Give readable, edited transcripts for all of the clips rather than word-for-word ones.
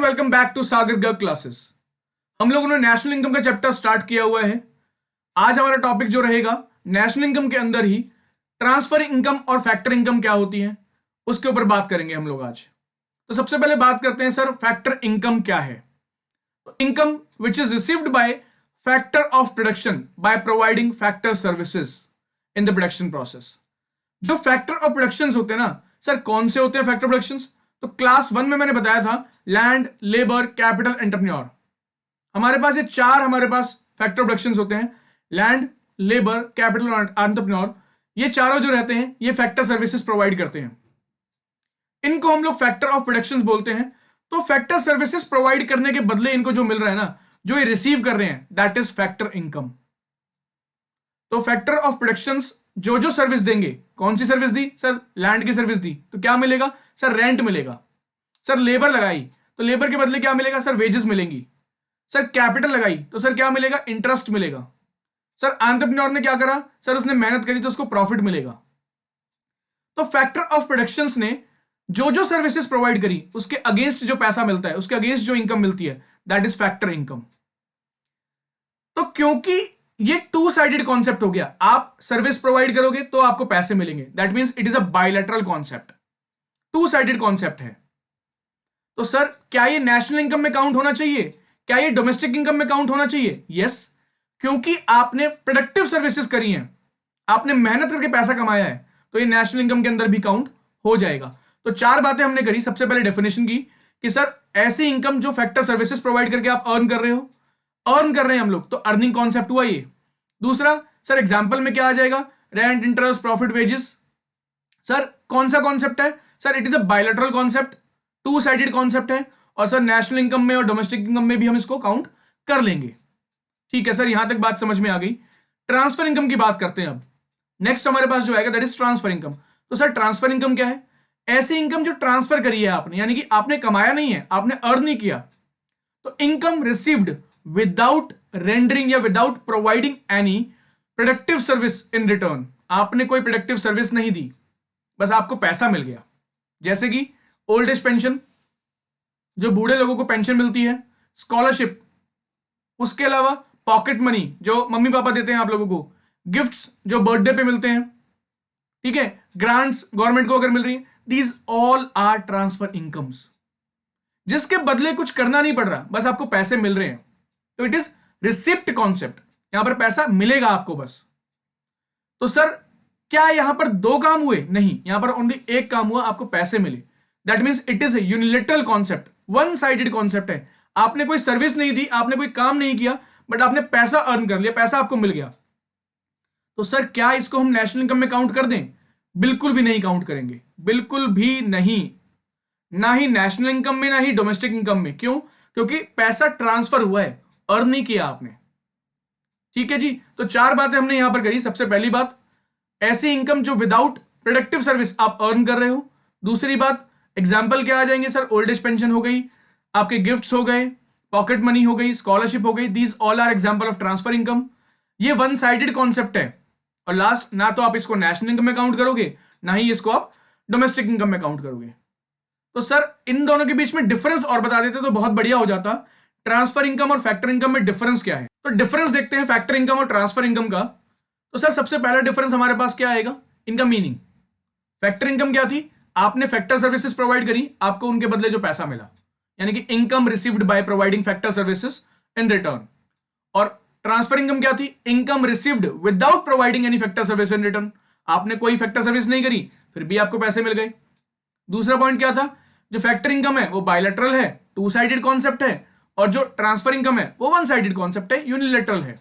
Welcome back to Sagar Garg classes. हम लोगों ने नेशनल इनकम का चैप्टर स्टार्ट किया हुआ है। आज हमारा टॉपिक जो रहेगा नेशनल इनकम के अंदर ही ट्रांसफर इनकम और फैक्टर इनकम क्या होती है उसके ऊपर बात करेंगे हम लोग आज। तो सबसे पहले बात करते हैं सर फैक्टर इनकम क्या है। तो income which is received by factor of production by providing factor services in the production process. जो फैक्टर ऑफ प्रोडक्शन होते हैं ना सर, कौन से होते हैं फैक्टर प्रोडक्शन? तो क्लास 1 में मैंने बताया था लैंड, लेबर, कैपिटल, एंटरप्रेन्योर। हमारे पास ये चार फैक्टर प्रोडक्शन होते हैं, लैंड, लेबर, कैपिटल और एंटरप्रेन्योर। ये चारों जो रहते हैं ये फैक्टर सर्विसेज प्रोवाइड करते हैं। इनको हम लोग फैक्टर ऑफ प्रोडक्शन बोलते हैं। तो फैक्टर सर्विसेज प्रोवाइड करने के बदले इनको जो मिल रहा है ना, जो ये रिसीव कर रहे हैं, दैट इज फैक्टर इनकम। तो फैक्टर ऑफ प्रोडक्शन जो सर्विस देंगे, कौन सी सर्विस दी सर? लैंड की सर्विस दी तो क्या मिलेगा सर? रेंट मिलेगा। सर लेबर लगाई तो लेबर के बदले क्या मिलेगा सर? वेजेस मिलेंगी। सर कैपिटल लगाई तो सर क्या मिलेगा? इंटरेस्ट मिलेगा। सर एंटरप्रेन्योर ने क्या करा सर? उसने मेहनत करी तो उसको प्रॉफिट मिलेगा। तो फैक्टर ऑफ प्रोडक्शंस ने जो सर्विसेज प्रोवाइड करी उसके अगेंस्ट जो पैसा मिलता है, उसके अगेंस्ट जो इनकम मिलती है, दैट इज फैक्टर इनकम। तो क्योंकि ये टू साइडेड कॉन्सेप्ट हो गया, आप सर्विस प्रोवाइड करोगे तो आपको पैसे मिलेंगे, that means it is a bilateral concept, two sided concept है। तो सर क्या ये नेशनल इनकम में काउंट होना चाहिए? क्या ये डोमेस्टिक इनकम में काउंट होना चाहिए? यस, क्योंकि आपने प्रोडक्टिव सर्विसेज करी हैं, आपने मेहनत करके पैसा कमाया है, तो ये नेशनल इनकम के अंदर भी काउंट हो जाएगा। तो चार बातें हमने करी। सबसे पहले डेफिनेशन की कि सर ऐसी इनकम जो फैक्टर सर्विसेज प्रोवाइड करके आप अर्न कर रहे हो, अर्न कर रहे हैं हम लोग, तो अर्निंग कॉन्सेप्ट हुआ ये। दूसरा सर एग्जांपल में क्या आ जाएगा? Rent, interest, profit, wages. Sir कौन सा कॉन्सेप्ट है sir? It is a bilateral concept, two sided concept है। और सर नेशनल इनकम में और डोमेस्टिक इनकम में भी हम इसको काउंट कर लेंगे। ठीक है सर, यहां तक बात समझ में आ गई। ट्रांसफर इनकम की बात करते हैं अब। नेक्स्ट हमारे पास जो आएगा दैट इज ट्रांसफर इनकम। तो सर ट्रांसफर इनकम क्या है? ऐसी इनकम जो ट्रांसफर करी है आपने, यानी कि आपने कमाया नहीं है, आपने अर्न नहीं किया। तो इनकम रिसीव्ड विदाउट रेंडरिंग या without providing any productive service in return. आपने कोई प्रोडक्टिव सर्विस नहीं दी, बस आपको पैसा मिल गया। जैसे कि ओल्ड एज पेंशन, जो बूढ़े लोगों को पेंशन मिलती है, स्कॉलरशिप, उसके अलावा पॉकेट मनी जो मम्मी पापा देते हैं आप लोगों को, गिफ्ट्स जो बर्थडे पे मिलते हैं, ठीक है, ग्रांट्स गवर्नमेंट को अगर मिल रही है, these all are transfer incomes, जिसके बदले कुछ करना नहीं पड़ रहा, बस आपको पैसे मिल रहे हैं। तो इट इज रिसिप्ट कॉन्सेप्ट, यहां पर पैसा मिलेगा आपको बस। तो सर क्या यहां पर दो काम हुए? नहीं, यहां पर ओनली एक काम हुआ, आपको पैसे मिले। That means it is unilateral concept, one sided concept है। आपने कोई सर्विस नहीं दी, आपने कोई काम नहीं किया, बट आपने पैसा अर्न कर लिया, पैसा आपको मिल गया। तो सर क्या इसको हम नेशनल इनकम में काउंट कर दें? बिल्कुल भी नहीं काउंट करेंगे, बिल्कुल भी नहीं। ना ही नेशनल इनकम में, ना ही डोमेस्टिक इनकम में। क्यों? क्योंकि पैसा ट्रांसफर हुआ है, अर्न नहीं किया आपने। ठीक है जी। तो चार बातें हमने यहां पर करी। सबसे पहली बात, ऐसी इनकम जो विदाउट प्रोडक्टिव सर्विस आप अर्न कर रहे हो। दूसरी बात, एग्जांपल क्या आ जाएंगे सर? ओल्ड एज पेंशन हो गई, आपके गिफ्ट्स हो गए, पॉकेट मनी हो गई, स्कॉलरशिप हो गई, these all are example of transfer income. ये वन साइडेड कॉन्सेप्ट है। और लास्ट, ना तो आप इसको नेशनल इनकम में काउंट करोगे, ना ही इसको आप डोमेस्टिक इनकम में काउंट करोगे। तो सर इन दोनों के बीच में डिफरेंस और बता देते तो बहुत बढ़िया हो जाता। ट्रांसफर इनकम और फैक्टर इनकम में डिफरेंस क्या है? तो डिफरेंस देखते हैं फैक्टर इनकम और ट्रांसफर इनकम का। तो सर सबसे पहला डिफरेंस हमारे पास क्या आएगा? इनका मीनिंग। फैक्टर इनकम क्या थी? आपने फैक्टर सर्विसेज प्रोवाइड करी, आपको उनके बदले जो पैसा मिला, यानी कि income received by providing factor services in return. और ट्रांसफर इनकम क्या थी? Income received without providing any factor service in return. आपने कोई फैक्टर सर्विस नहीं करी, फिर भी आपको पैसे मिल गए। दूसरा पॉइंट क्या था? जो फैक्टर इनकम है वो बायलैटरल है, टू साइडेड कॉन्सेप्ट है, और जो ट्रांसफर इनकम है वो वन साइडेड कॉन्सेप्ट है, यूनिलैटरल है।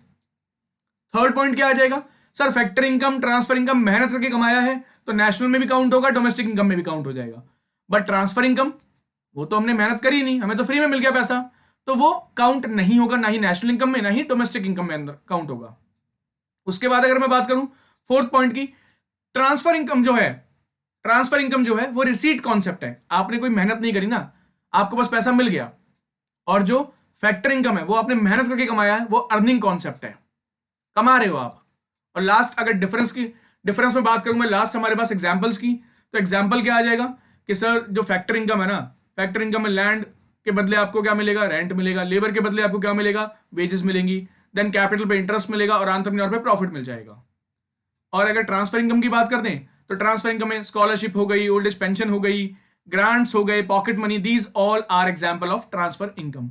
थर्ड पॉइंट क्या आ जाएगा sir? Factor income, transfer income मेहनत करके कमाया है तो नेशनल में भी काउंट होगा, डोमेस्टिक इनकम में भी काउंट हो जाएगा। बट ट्रांसफर इनकम, वो तो हमने मेहनत करी नहीं, हमें तो फ्री में मिल गया पैसा, तो वो काउंट नहीं होगा, ना ही नेशनल इनकम में, ना ही डोमेस्टिक इनकम में अंदर काउंट होगा। उसके बाद अगर मैं बात करूं फोर्थ पॉइंट की, ट्रांसफर इनकम जो है, ट्रांसफर इनकम जो है वो रिसीट कॉन्सेप्ट है। आपने कोई मेहनत नहीं करी ना, आपको बस पैसा मिल गया। और जो फैक्टर इनकम है वो आपने मेहनत करके कमाया है, वो अर्निंग कॉन्सेप्ट है, कमा रहे हो आप। और लास्ट अगर डिफरेंस में बात करूं मैं, लास्ट हमारे पास एग्जांपल्स की, तो एग्जांपल क्या आ जाएगा कि सर जो फैक्टर इनकम है ना, फैक्टर इनकम में लैंड, के बदले आपको क्या मिलेगा, रेंट मिलेगा, लेबर के बदले आपको क्या मिलेगा, वेजेस मिलेंगी, देन कैपिटल पे इंटरेस्ट मिलेगा और एंटरप्रेन्योर पे प्रॉफिट मिल जाएगा। और अगर ट्रांसफर इनकम की बात करते हैं तो ट्रांसफर इनकम में स्कॉलरशिप हो गई, ओल्ड एज पेंशन हो गई, ग्रांट्स हो गए, pocket money, these all are example of transfer income.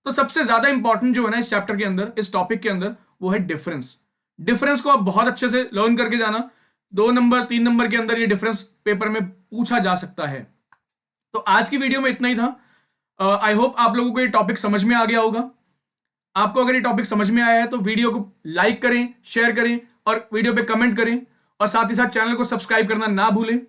तो सबसे ज्यादा इंपॉर्टेंट जो है ना इस चैप्टर के अंदर, इस टॉपिक के अंदर, वो है डिफरेंस। डिफरेंस को आप बहुत अच्छे से लर्न करके जाना, 2 नंबर 3 नंबर के अंदर ये डिफरेंस पेपर में पूछा जा सकता है। तो आज की वीडियो में इतना ही था। आई होप आप लोगों को ये टॉपिक समझ में आ गया होगा। आपको अगर ये टॉपिक समझ में आया है तो वीडियो को लाइक करें, शेयर करें और वीडियो पे कमेंट करें, और साथ ही साथ चैनल को सब्सक्राइब करना ना भूलें।